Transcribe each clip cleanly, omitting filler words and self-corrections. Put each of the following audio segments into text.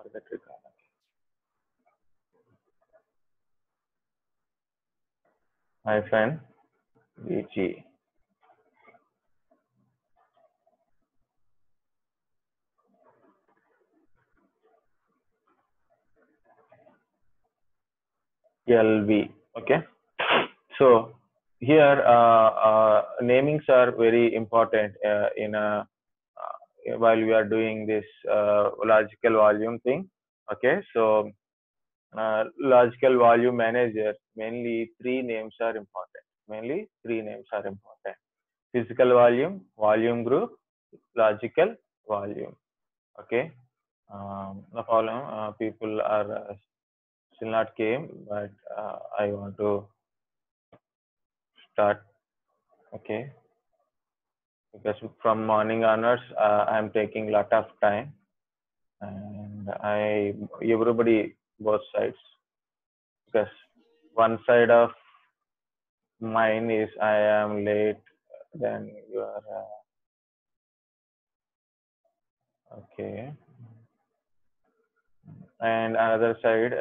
forget record. Hyphen VG. LV. Okay. So here namings are very important in a while we are doing this logical volume thing. Okay. So logical volume manager, mainly three names are important. Physical volume, volume group, logical volume. Okay. No problem. People are still not came, but I want to start. Okay. Because from morning onwards, I am taking lot of time, and everybody both sides, because one side of mine is I am late, then you are okay, and another side,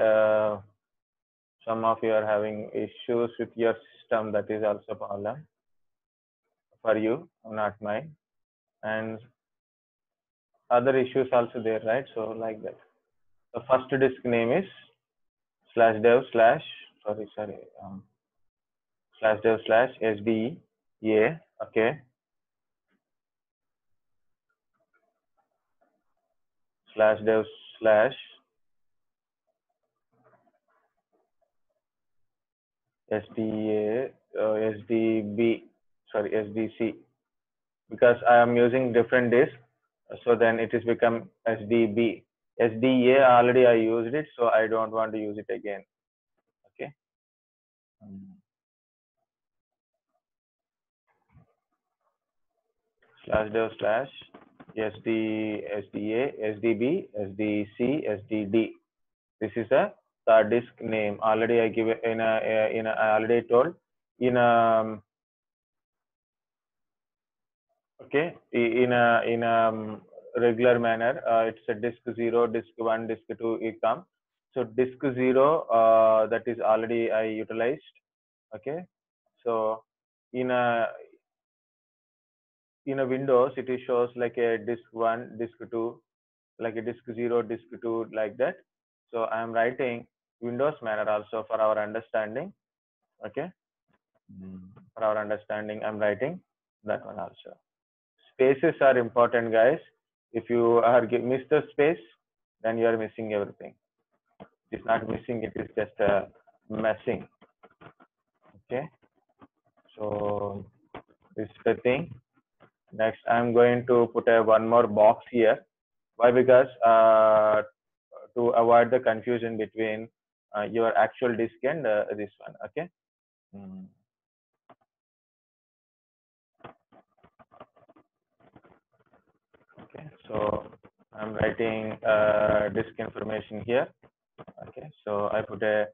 some of you are having issues with your system. That is also a problem for you, not mine, and other issues also there, right? So like that. The first disk name is /dev/ /dev/ SDA. Okay. /dev/ SDA SDC, because I am using different disk, so then it is become SDB. SDA already I used it, so I don't want to use it again. Okay. /dev/ SDA SDB SDC SDD. This is a third disk name. Already I give it in I already told in a okay, in a regular manner. It's a disk 0, disk 1, disk 2 it come. So disk 0 that is already I utilized. Okay. So in a Windows it shows like a disk 1, disk 2, like a disk 0, disk 2, like that. So I am writing Windows manner also for our understanding. Okay. For our understanding, I'm writing that one also. Spaces are important, guys. If you are miss the space, then you are missing everything. It's not missing, it is just messing. Okay. So this is the thing. Next, I'm going to put one more box here. Why? Because to avoid the confusion between your actual disk and this one. Okay. Okay, so I'm writing disk information here. Okay, so I put a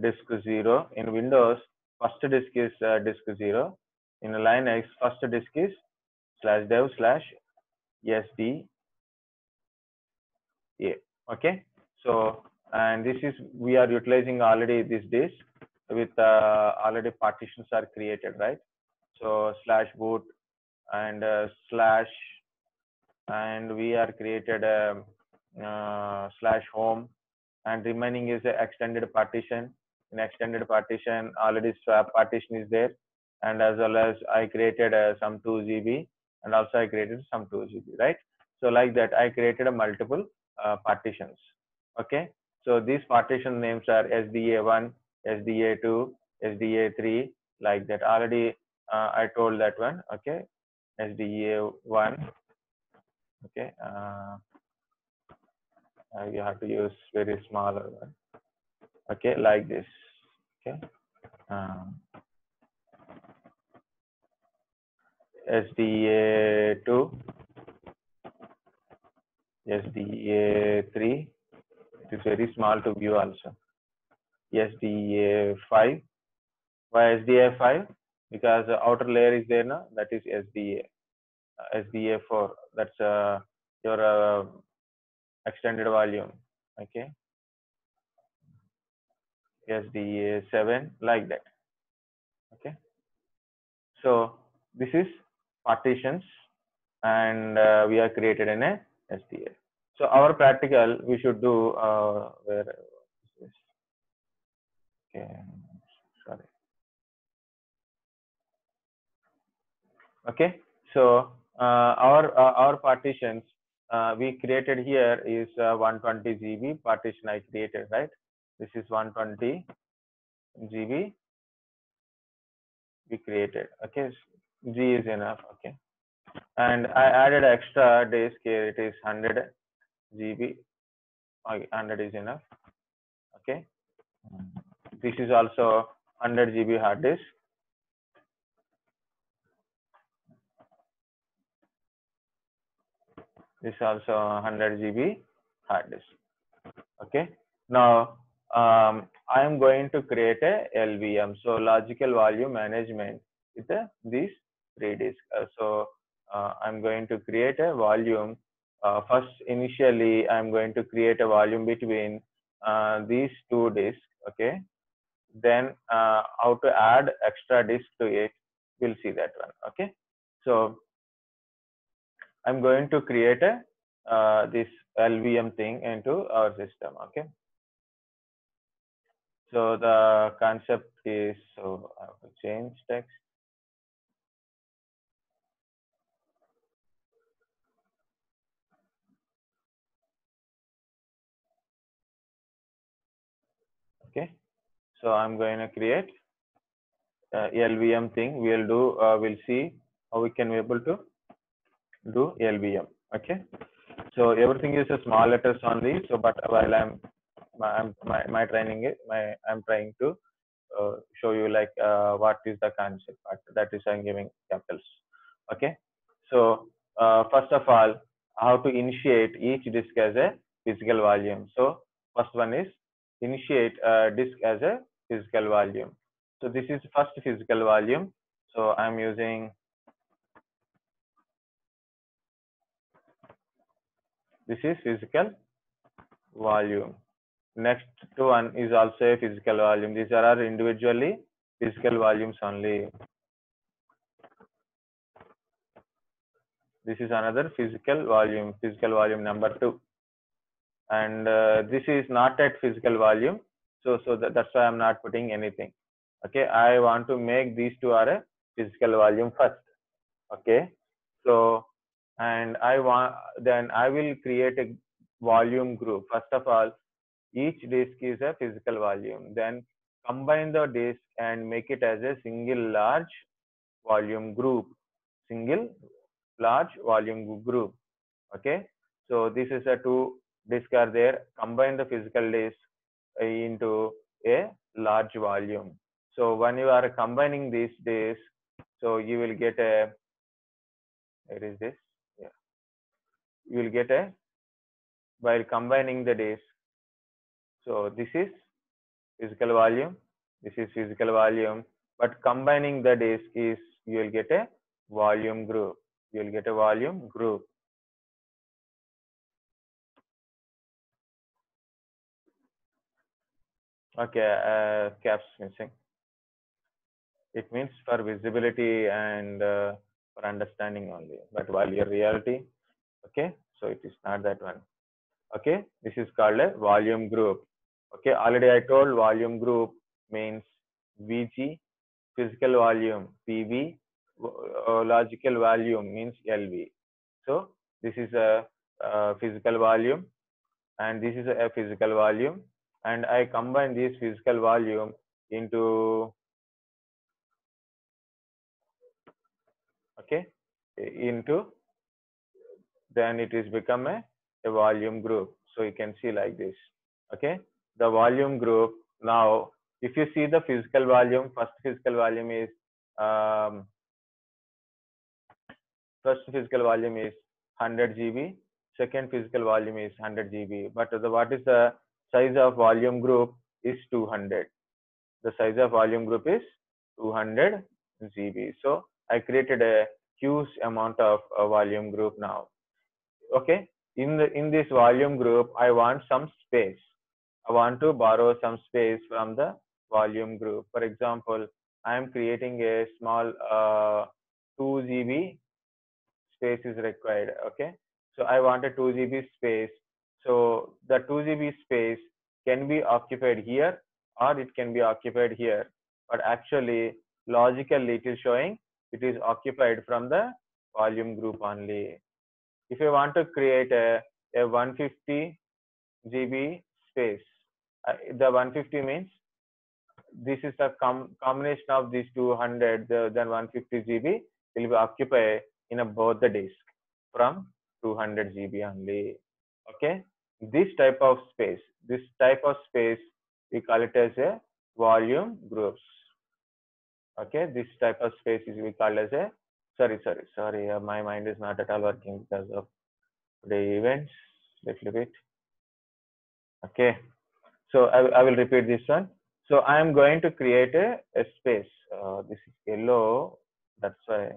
disk 0 in Windows. First disk is disk 0. In Linux, first disk is /dev/ SDA. Okay, so and this is we are utilizing already this disk with already partitions are created, right? So /boot and slash, and we are created a /home, and remaining is a extended partition. In extended partition, already swap partition is there, and as well as I created some 2 GB, and also I created some 2 GB, right? So like that, I created a multiple partitions. Okay, so these partition names are SDA1, SDA2, SDA3, like that. Already I told that one. Okay, SDA1. Okay, you have to use very smaller one. Okay, like this. Okay, SDA2, SDA3. It is very small to view also. SDA5. Why SDA5? Because the outer layer is there now. That is SDA. SDA4. That's your extended volume. Okay, SDA7 like that. Okay, so this is partitions, and we are created in a SDA. So our practical we should do where is this? Okay, sorry. Okay, so our partitions we created here is 120 GB partition I created, right? This is 120 GB we created. Okay, G is enough. Okay, and I added extra disk here. It is 100 GB. Okay, 100 is enough. Okay, this is also 100 GB hard disk. This is also 100 GB hard disk. Okay, now I am going to create a LVM, so logical volume management with these three disks. I'm going to create a volume. First, initially, I'm going to create a volume between these two disks. Okay, then how to add extra disk to it, we'll see that one. Okay, so I'm going to create a this LVM thing into our system. Okay. So the concept is, so I have to change text. Okay. So I'm going to create LVM thing. We'll see how we can be able to do LVM. Okay. So everything is a small letters only. So, but while my training is I'm trying to show you like what is the concept. That is I'm giving capitals. Okay. So first of all, how to initiate each disk as a physical volume. So first one is initiate disk as a physical volume. So this is first physical volume. So I'm using this is physical volume. Next one is also a physical volume. These are individually physical volumes only. This is another physical volume number 2. And this is not at physical volume. So that's why I'm not putting anything. Okay, I want to make these two are a physical volume first. Okay, so and then I will create a volume group. First of all, each disk is a physical volume. Then combine the disk and make it as a single large volume group. Single large volume group. Okay, so this is a two disk are there. Combine the physical disk into a large volume. So when you are combining these disks, so you will get a, where is this? Yeah, you will get a, while combining the disk. So this is physical volume, this is physical volume, but combining the disk is you will get a volume group. You will get a volume group. Okay, caps missing. It means for visibility and for understanding only, but while your reality, okay, so it is not that one. Okay, this is called a volume group. Okay, already I told volume group means VG, physical volume PV, logical volume means LV. So this is a physical volume and this is a physical volume, and I combine this physical volume into, okay, into, then it is become a volume group. So you can see like this. Okay, the volume group. Now if you see the physical volume, first physical volume is first physical volume is 100 GB, second physical volume is 100 GB, but what is the size of volume group is 200. The size of volume group is 200 GB. So I created a huge amount of volume group now. Okay, in this volume group, I want some space. I want to borrow some space from the volume group. For example, I am creating a small 2 GB space is required. Okay, so I want a 2 GB space. So the 2 GB space can be occupied here or it can be occupied here. But actually, logically, it is showing it is occupied from the volume group only. If you want to create a 150 GB space, the 150 means this is the combination of these 200, then 150 GB will be occupied in both the disk from 200 GB only. Okay, this type of space, we call it as a volume groups. Okay, this type of space is we call as a sorry, my mind is not at all working because of the events little bit. Okay, so I will repeat this one. So I am going to create a space. This is yellow, that's why.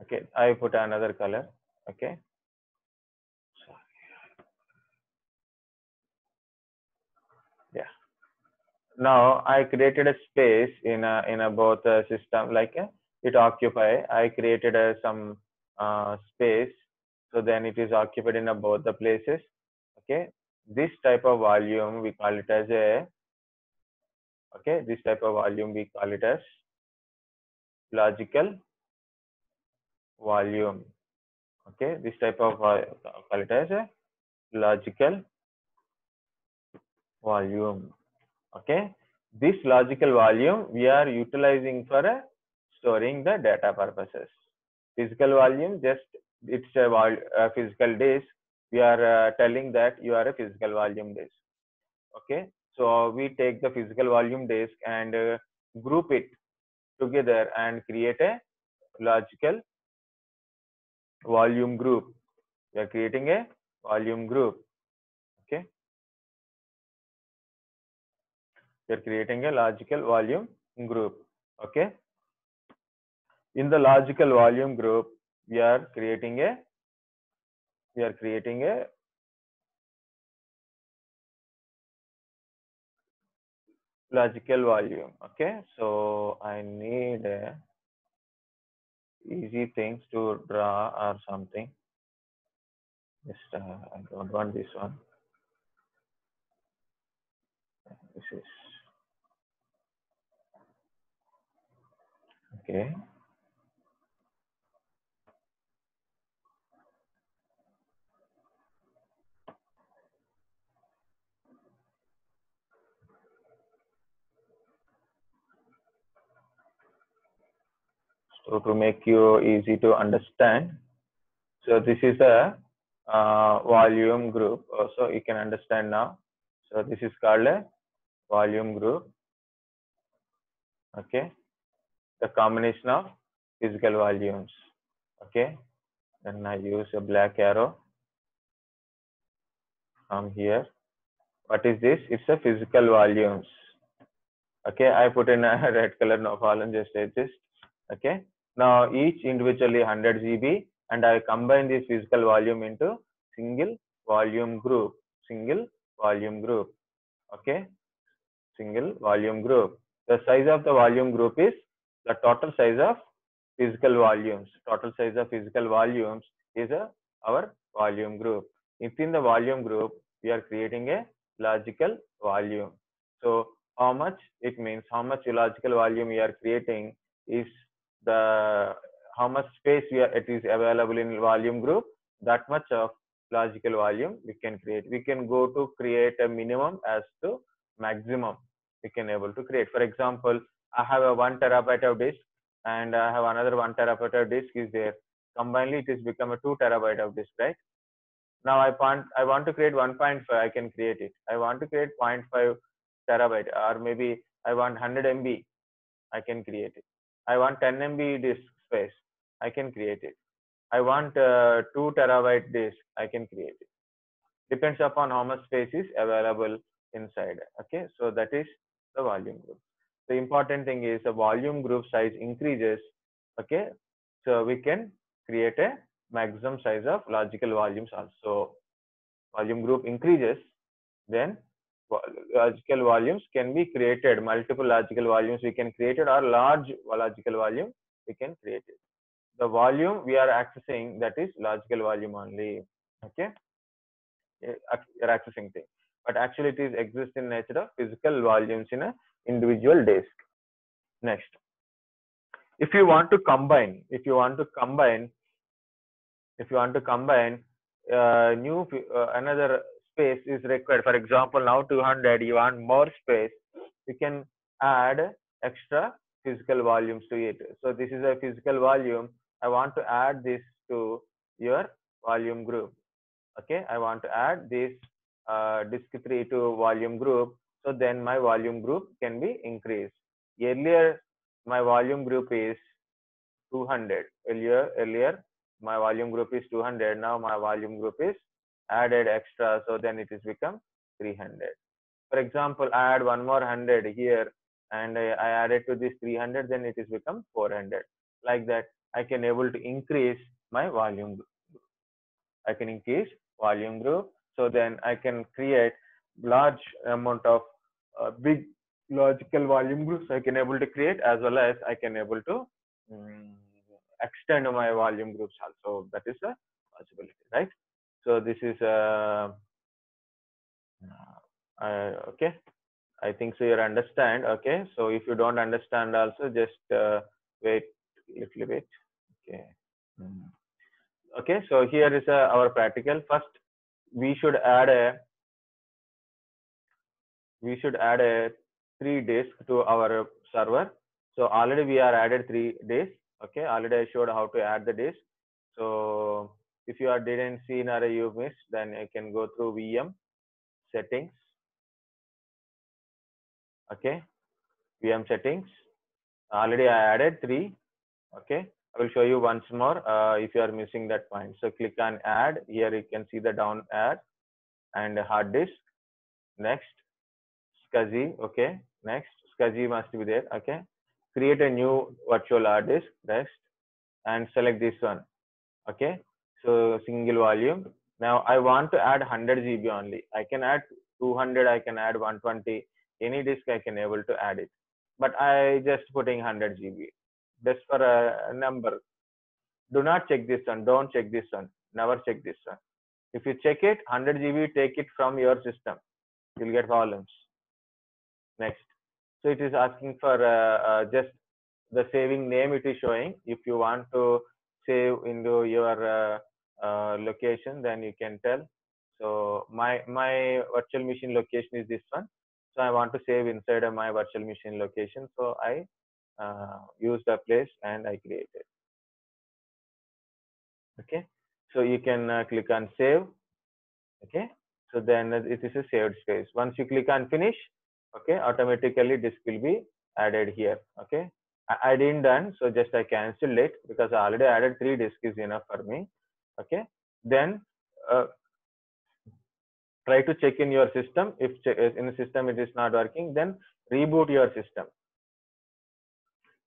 Okay, I put another color. Okay, yeah. Now I created a space in a both system, like it occupy. I created some space, so then it is occupied in both the places. Okay, this type of volume we call it as a, okay, this type of volume we call it as logical volume. Okay, this type of call it as a logical volume. Okay, this logical volume we are utilizing for storing the data purposes. Physical volume, just it's a physical disk. We are telling that you are a physical volume disk. Okay, so we take the physical volume disk and group it together and create a logical volume group. We are creating a volume group. Okay, we are creating a logical volume group. Okay, in the logical volume group, we are creating a logical volume. Okay, so I need easy things to draw or something. Just I don't want this one. This is okay. So to make you easy to understand, so this is a volume group. So you can understand now. So this is called a volume group. Okay, the combination of physical volumes. Okay, then I use a black arrow from here. What is this? It's a physical volumes. Okay, I put in a red color, no problem, just adjust. Okay, now each individually 100 GB and I combine this physical volume into single volume group. Okay, single volume group. The size of the volume group is the total size of physical volumes. Total size of physical volumes is our volume group. Within the volume group, we are creating a logical volume. So how much it means, how much logical volume we are creating is the how much space it is available in volume group, that much of logical volume we can create. We can go to create a minimum as to maximum we can able to create. For example, I have a 1 terabyte of disk and I have another 1 terabyte of disk is there. Combinedly, it is become a 2 terabyte of disk, right? Now I want to create 1.5, I can create it. I want to create 0.5 terabyte, or maybe I want 100 MB, I can create it. I want 10 MB disk space, I can create it. I want 2 terabyte disk, I can create it. Depends upon how much space is available inside. Okay, so that is the volume group. The important thing is the volume group size increases. Okay, so we can create a maximum size of logical volumes also. Volume group increases, then logical volumes can be created. Multiple logical volumes we can create it, or large logical volume we can create it. The volume we are accessing, that is logical volume only. Okay, you're accessing thing, but actually it is exists in nature of physical volumes in a individual disk. Next, if you want to combine, new another space is required. For example, now 200, you want more space, you can add extra physical volumes to it. So this is a physical volume. I want to add this to your volume group. Okay, I want to add this disk 3 to volume group. So then my volume group can be increased. Earlier, my volume group is 200. Earlier my volume group is 200. Now my volume group is added extra, so then it is become 300. For example, I add one more 100 here, and I added to this 300, then it is become 400. Like that, I can able to increase my volume group. I can increase volume group, so then I can create large amount of big logical volume groups I can able to create, as well as I can able to extend my volume groups also. That is a possibility, right? So this is okay. I think so you understand. Okay, so if you don't understand also, just wait a little bit. Okay. Okay, so here is our practical. First, we should add a 3 disk to our server. So already we are added 3 disks. Okay, already I showed how to add the disk. So if you didn't see or you missed, then I can go through VM settings. Okay, VM settings. Already I added 3. Okay, I will show you once more if you are missing that point. So click on add. Here you can see the down add and hard disk. Next, SCSI. Okay, next SCSI must be there. Okay, create a new virtual hard disk. Next, and select this one. Okay, so single volume. Now I want to add 100 GB only. I can add 200. I can add 120. Any disk I can able to add it, but I just putting 100 GB just for a number. Do not check this one. Don't check this one. Never check this one. If you check it, 100 GB, take it from your system. You'll get problems. Next. So it is asking for just the saving name it is showing. If you want to save into your location, then you can tell. So my virtual machine location is this one. So I want to save inside of my virtual machine location. So I use the place and I create it. Okay. So you can click on save. Okay. So then it is a saved space. Once you click on finish, okay, automatically disk will be added here. Okay. I didn't done, so just I cancelled it because I already added 3 disks is enough for me. Okay. Then try to check in your system. If in the system it is not working, then reboot your system.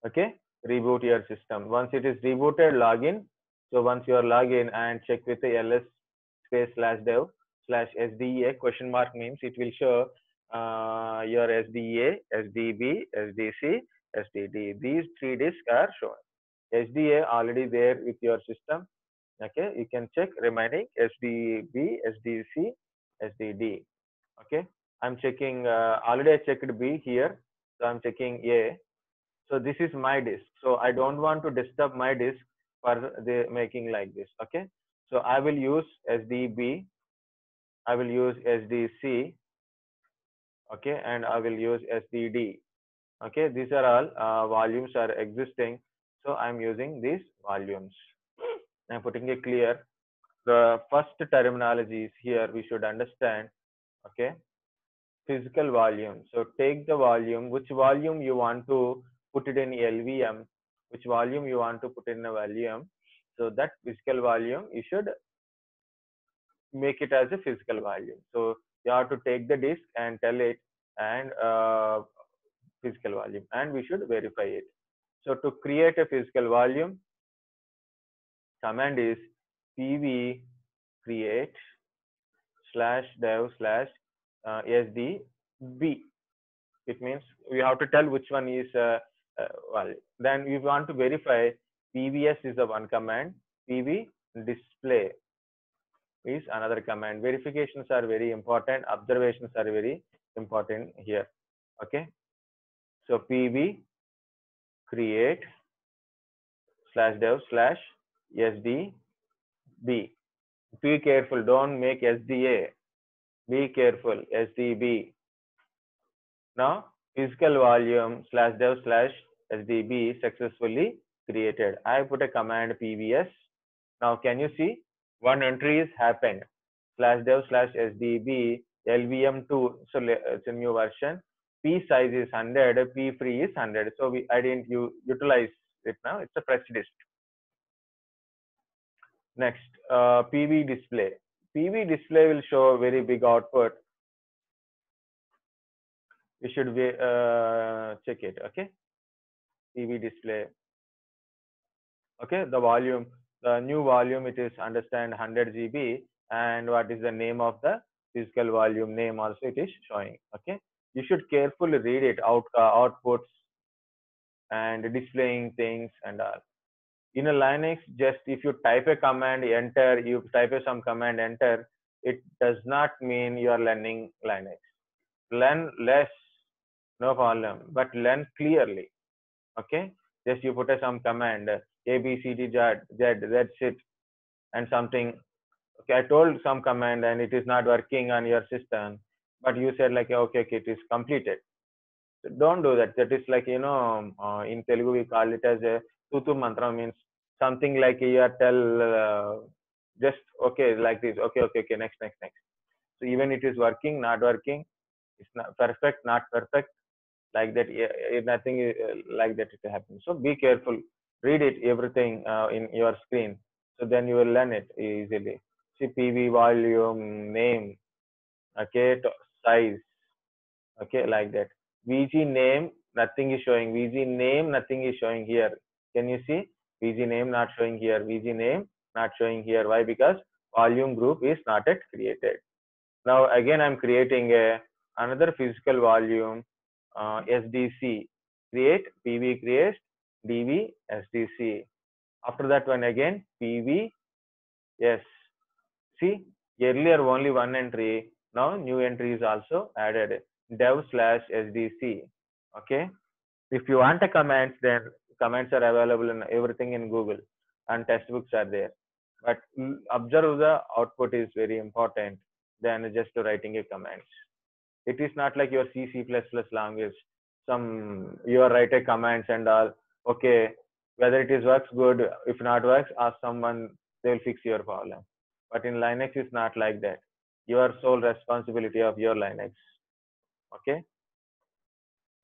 Okay, reboot your system. Once it is rebooted, login. So once you are login and check with the ls /dev/sda question mark means it will show your SDA, SDB, SDC, SDD. These 3 disks are shown. SDA already there with your system. Okay, you can check remaining SDB, SDC, SDD. Okay, I'm checking. Already I checked B here, so I'm checking A. So this is my disk. So I don't want to disturb my disk for the making like this. Okay, so I will use SDB, I will use SDC. Okay, and I will use SDD. Okay, these are all volumes are existing. So I'm using these volumes. I'm putting it clear. The first terminology is here we should understand. Okay, physical volume. So take the volume, which volume you want to put it in LVM, which volume you want to put in a volume. So that physical volume you should make it as a physical volume. So you have to take the disk and tell it and physical volume, and we should verify it. So to create a physical volume, command is pv create /dev /sdb. It means we have to tell which one is well. Then we want to verify pvs is the one command, pv display is another command. Verifications are very important, observations are very important here. Okay, so pv create /dev /sdb. Be careful, don't make sda. Be careful, sdb. Now physical volume /dev /sdb successfully created. I put a command pvs. Now can you see one entry is happened, /dev /sdb lvm2. So it's a new version. P size is 100, p free is 100. So I didn't utilize it now. It's a fresh disk. Next, pv display. pv display will show very big output. You should be, check it. Okay, pv display. Okay, the volume, the new volume, it is understand 100 GB, and what is the name of the physical volume name also it is showing. Okay, you should carefully read it out, outputs and displaying things and all. In a Linux, just if you type a command, enter, you type some command, enter, it does not mean you are learning Linux. Learn less, no problem, but learn clearly. Okay, just you put some command, a b c d z, that's it, and something. Okay, I told some command and it is not working on your system, but you said like, okay, it is completed. So don't do that. That is like, in Telugu we call it as a tutu mantra, means something like you are tell just okay like this, okay, next. So even it is working, not working, it's not perfect, not perfect, like that, nothing like that it happens. So be careful, read it everything in your screen, so then you will learn it easily. See, pv volume name, okay, size, okay, like that. vg name, nothing is showing. vg name, nothing is showing here. Can you see? vg name not showing here, vg name not showing here. Why? Because volume group is not yet created. Now again I'm creating another physical volume, SDC. Create PV create DV SDC. After that one again PV. Yes. See, earlier only one entry. Now new entry is also added. Dev /SDC. Okay. If you want a comments, then comments are available in everything in Google, and textbooks are there. But observe the output is very important than just writing a comments. It is not like your C, C++ language. Some you write a commands and all. Okay, whether it is works good. If not works, ask someone. They will fix your problem. But in Linux, it's not like that. Your sole responsibility of your Linux. Okay.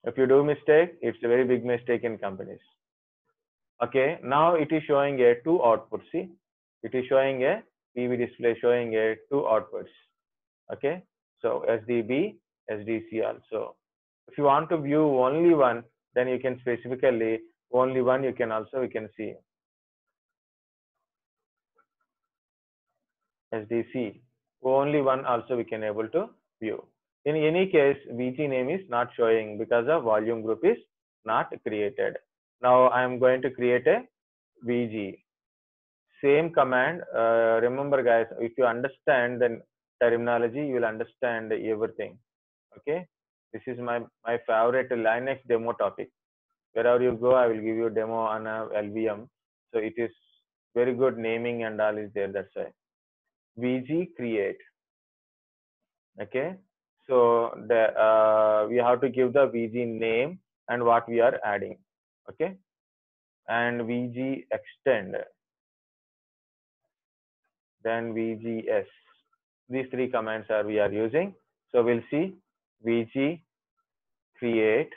If you do mistake, it's a very big mistake in companies. Okay. Now it is showing a two outputs. See, it is showing a PV display showing a two outputs. Okay. So SDB, SDC also. If you want to view only one, then you can specifically only one you can see. SDC, only one also we can able to view. In any case, VG name is not showing because the volume group is not created. Now I am going to create a VG. Same command. Remember guys, if you understand the terminology, you will understand everything. Okay. This is my favorite Linux demo topic. Wherever you go, I will give you demo on a LVM. So it is very good naming and all is there. That's why. VG create. Okay. So we have to give the VG name and what we are adding. Okay. And VG extend. Then VGS. These three commands we are using. So we'll see VG create,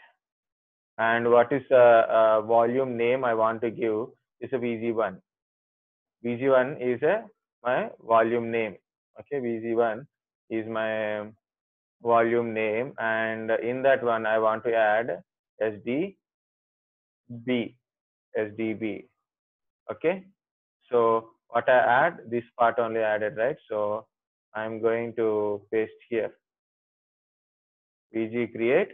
and what is the volume name I want to give is a VG1. VG1 is my volume name. Okay, VG1 is my volume name, and in that one I want to add SDB. Okay, so what I add, this part only added, right? So I'm going to paste here. VG create,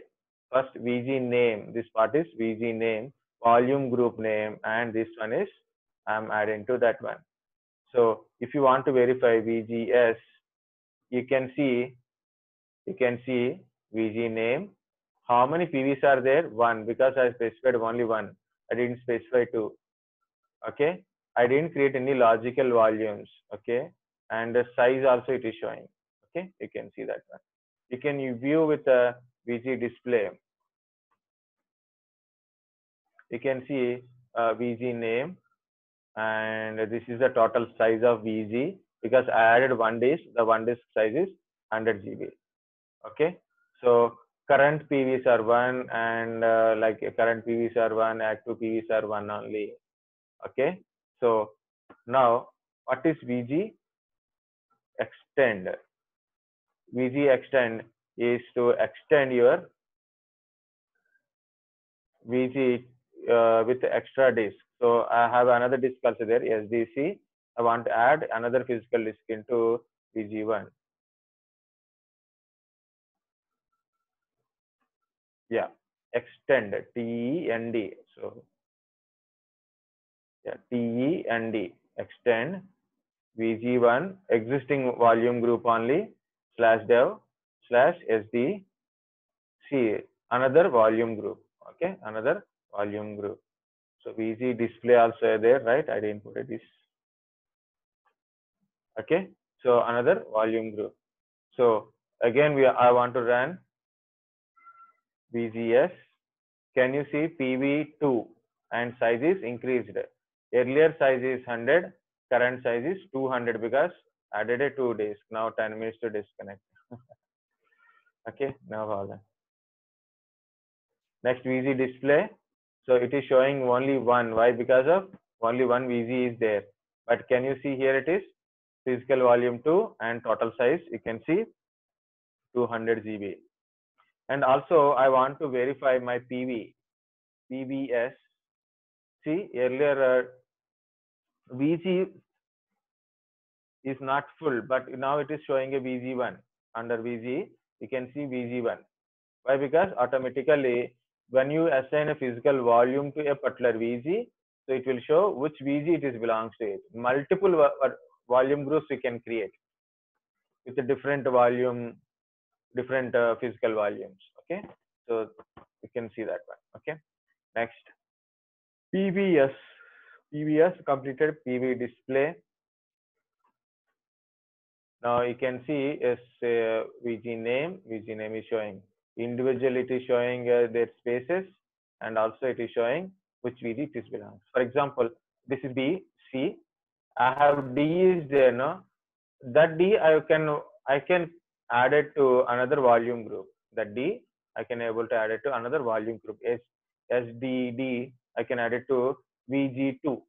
first VG name, this part is VG name, volume group name, and this one is I'm adding to that one. So if you want to verify VGS, you can see VG name. How many PVs are there? One, because I specified only one. I didn't specify two. Okay. I didn't create any logical volumes. Okay. And the size also it is showing. Okay. You can see that one. You can view with a VG display. You can see VG name, and this is the total size of VG because I added one disk. The one disk size is 100 GB. Okay. So current PVs are one, and like current PVs are one, active PVs are one only. Okay. So now what is VG extend? VG extend is to extend your VG with extra disk. So I have another disk also there, SDC. I want to add another physical disk into VG1. Yeah, extend, TEND. So yeah, TEND, extend VG1 existing volume group only /dev /SDC, another volume group. Okay, another volume group. So VG display also there, right? I didn't put this. Okay, so another volume group. So again, I want to run VGS. Can you see PV2 and size is increased? Earlier size is 100, current size is 200 because added a 2 days. Now 10 minutes to disconnect. Okay, no problem. Next VG display. So it is showing only one. Why? Because of only one VG is there. But can you see here it is physical volume 2 and total size you can see 200 GB. And also I want to verify my PVS. See earlier VG is not full, but now it is showing a VG1. Under VG, you can see VG1. Why? Because automatically when you assign a physical volume to a particular VG, so it will show which VG it is belongs to it. Multiple volume groups we can create with a different volume, different physical volumes. Okay, so you can see that one. Okay, next PVS completed PV display. Now you can see is VG name is showing individually, it is showing their spaces, and also it is showing which VG it belongs. For example, this is B, C. I have D is there, no? That D I can add it to another volume group. That D I can able to add it to another volume group. SDD I can add it to VG2.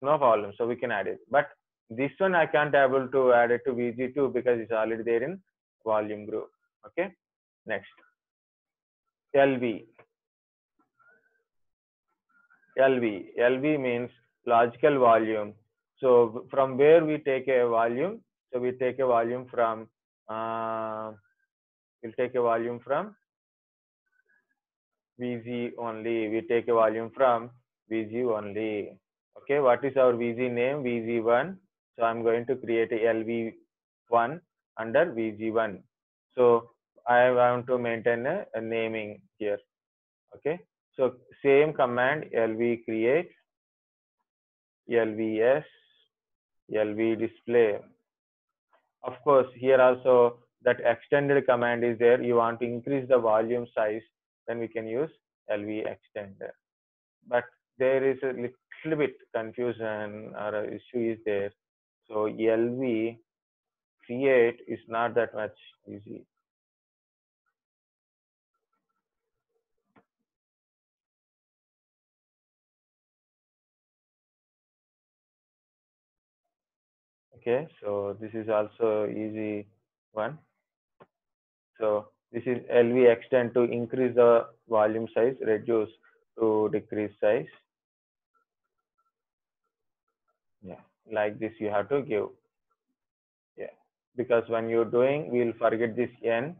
No problem. So we can add it. But this one I can't able to add it to VG2 because it's already there in volume group. Okay. Next. LV. LV means logical volume. So from where we take a volume? So we take a volume from we'll take a volume from VG only. We take a volume from VG only. Okay, what is our VG name? VG1. So I'm going to create a LV1 under VG1. So I want to maintain a naming here. Okay, so same command LV create, LVS, LV display. Of course, here also that extended command is there. You want to increase the volume size, then we can use LV extender. But there is a little bit confusion or a issue is there. So LV create is not that much easy. Okay, so this is also easy one. So this is LV extend to increase the volume size, reduce to decrease size. Yeah. like this you have to give. Yeah, because when you're doing, we'll forget this n,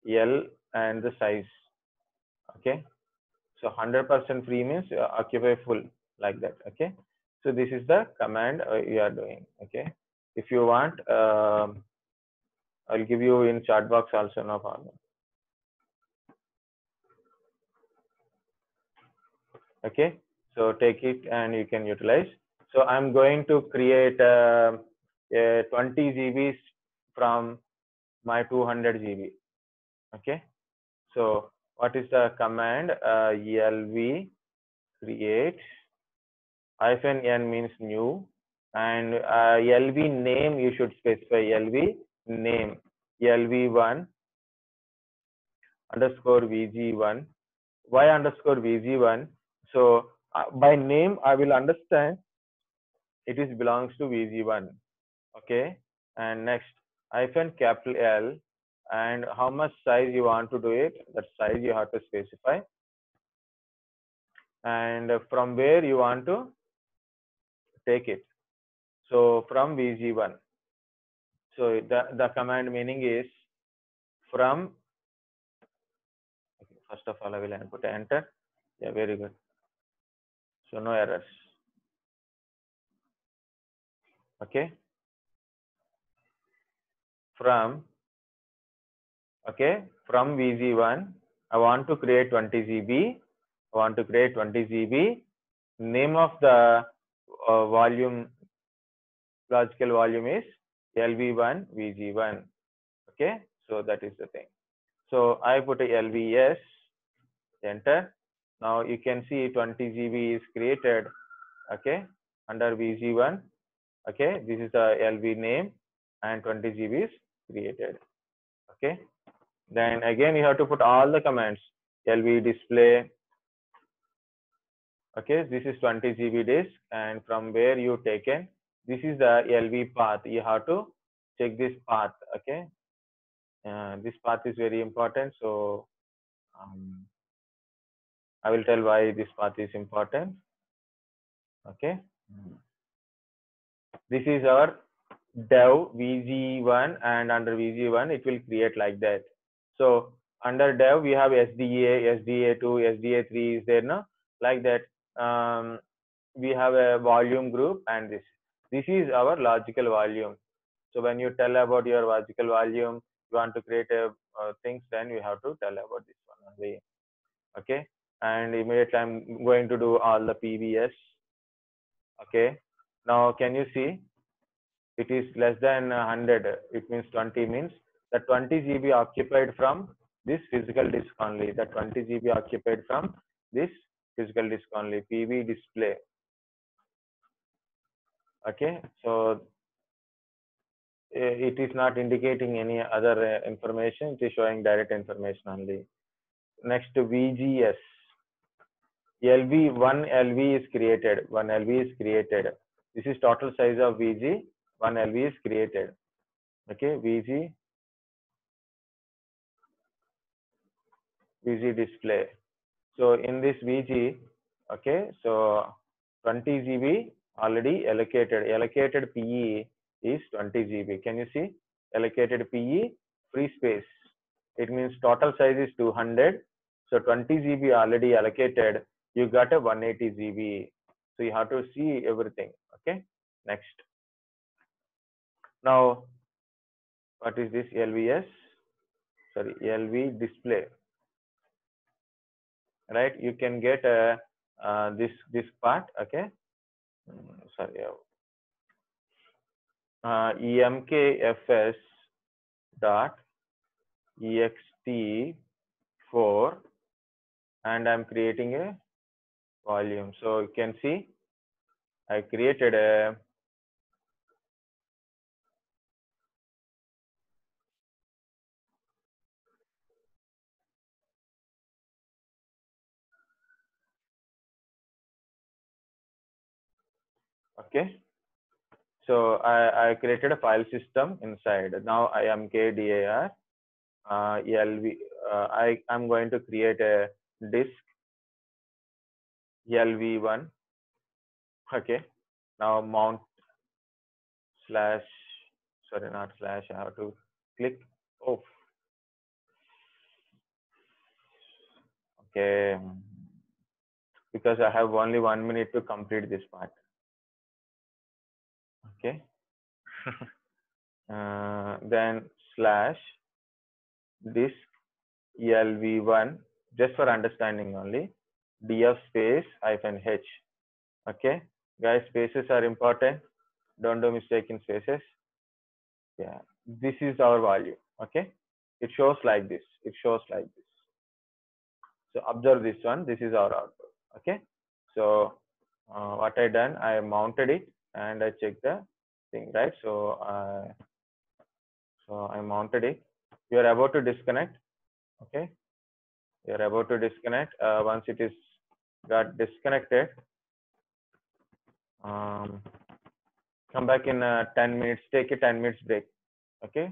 l, and the size. Okay, so 100% free means occupy full, like that. Okay, so this is the command you are doing. Okay, if you want, I'll give you in chat box also, no problem. Okay, so take it and you can utilize. So I'm going to create a 20 GBs from my 200 GB. Okay, so what is the command? Lv create -n means new, and lv name you should specify. Lv name lv1 underscore vg1. Why underscore vg1? So by name I will understand it is belongs to vg1. Okay, and next capital L, and how much size you want to do it, that size you have to specify, and from where you want to take it. So from vg1. So the command meaning is from, okay, first of all I will put enter. Yeah, very good. So no errors. Okay, from, okay, from vg1 I want to create 20 GB. I want to create 20 GB. Name of the volume, logical volume is lv1 vg1. Okay, so that is the thing. So I put a lvs, enter. Now you can see 20 GB is created. Okay, under vg1. Okay, this is the lv name and 20 GB is created. Okay, then again you have to put all the commands. Lv display. Okay, this is 20 GB disk, and from where you taken, this is the lv path. You have to check this path. Okay, this path is very important, so I will tell why this path is important. Okay, this is our dev vg1, and under vg1 it will create like that. So under dev we have sda, sda2, sda3 is there, no, like that. We have a volume group, and this is our logical volume. So when you tell about your logical volume, you want to create a things, then you have to tell about this one only. Okay, and immediately I'm going to do all the PVS. Okay, now can you see it is less than 100? It means 20 means the 20 GB occupied from this physical disk only. The 20 GB occupied from this physical disk only. PV display. Okay, so it is not indicating any other information. It is showing direct information only. Next, VGS. LV, one LV is created. One LV is created. This is total size of VG. One LV is created. Okay, VG display. So in this VG, okay, so 20 GB already allocated. Allocated PE is 20 GB. Can you see? Allocated PE, free space. It means total size is 200. So 20 GB already allocated. You got a 180 GB. So you have to see everything. Okay. Next. Now, what is this LVS? Sorry, LV display. Right? You can get this part. Okay. Sorry. EMKFS dot ext4, and I'm creating a volume. So you can see I created a okay. So I created a file system inside. Now IMKDIR LV. I'm going to create a disk LV1. Okay. Now mount slash, sorry, not slash, I have to click off. Okay, because I have only 1 minute to complete this part. Okay. Then slash disk lv1, just for understanding only, df space -h. Okay, guys, spaces are important. Don't do mistake in spaces. Yeah, this is our value. Okay, it shows like this. It shows like this. So observe this one. This is our output. Okay, so what I done, I mounted it and I checked the thing, right? So I mounted it. You are about to disconnect. Okay, you are about to disconnect. Once it is got disconnected, come back in 10 minutes. Take a 10 minutes break. Okay,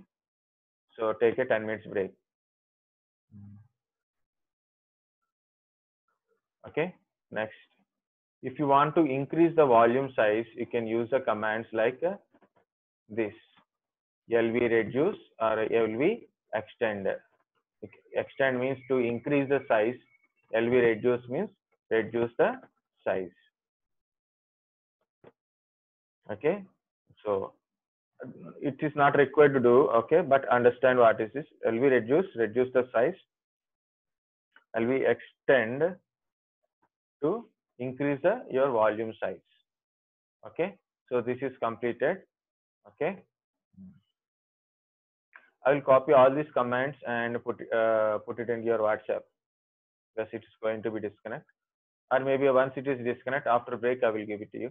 so take a 10 minutes break. Okay, next. If you want to increase the volume size, you can use the commands like this: lv reduce or lv extend. Extend means to increase the size. lv reduce means reduce the size. Okay, so it is not required to do. Okay, but understand what is this. lv reduce the size. lv extend to increase your volume size. Okay, so this is completed. Okay, I will copy all these commands and put it into your WhatsApp, because it is going to be disconnect, or maybe once it is disconnect, after break I will give it to you,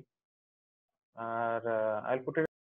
or I'll put it